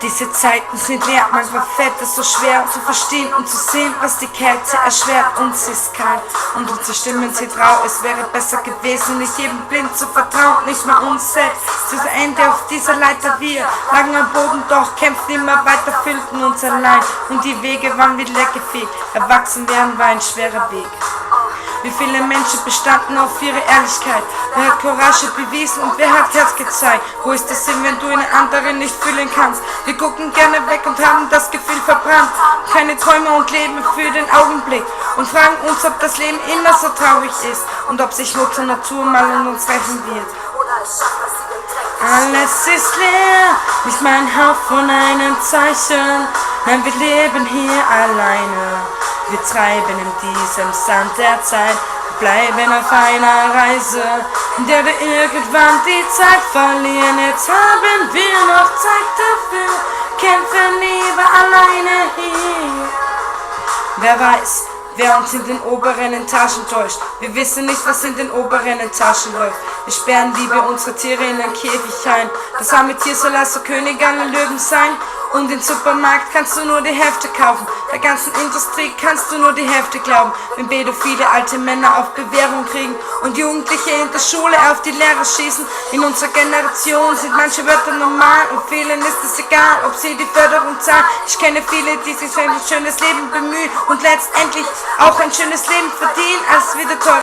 Diese Zeiten sind leer, manchmal fällt es so schwer zu verstehen und zu sehen, was die Kälte erschwert. Uns ist kalt und unsere Stimmen sind rau. Es wäre besser gewesen, nicht jedem blind zu vertrauen, nicht mal uns selbst. Zu Ende auf dieser Leiter wir lagen am Boden, doch kämpften immer weiter, füllten uns allein und die Wege waren wie leergefegt. Erwachsen werden war ein schwerer Weg. Wie viele Menschen bestanden auf ihre Ehrlichkeit? Wer hat Courage bewiesen und wer hat Herz gezeigt? Wo ist der Sinn, wenn du einen anderen nicht fühlen kannst? Wir gucken gerne weg und haben das Gefühl verbrannt. Keine Träume und leben für den Augenblick und fragen uns, ob das Leben immer so traurig ist und ob sich Mutter Natur mal an uns rächen wird. Alles ist leer, nicht mal ein Hauch von einem Zeichen. Nein, wir leben hier alleine. Wir treiben in diesem Sand der Zeit, wir bleiben auf einer Reise, in der wir irgendwann die Zeit verlieren. Jetzt haben wir noch Zeit dafür, kämpfen lieber alleine hier. Wer weiß, wer uns in den oberen Etagen täuscht. Wir wissen nicht, was in den oberen Etagen läuft. Wir sperren Liebe unsere Tiere in ein Käfig ein. Das arme Tier soll also König aller Löwen sein. Und im Supermarkt kannst du nur die Hälfte kaufen. Der ganzen Industrie kannst du nur die Hälfte glauben. Wenn pädophile alte Männer auf Bewährung kriegen und Jugendliche in der Schule auf die Lehrer schießen. In unserer Generation sind manche Wörter normal und vielen ist es egal, ob sie die Förderung zahlen. Ich kenne viele, die sich für ein schönes Leben bemühen und letztendlich auch ein schönes Leben verdienen, als wieder teuer.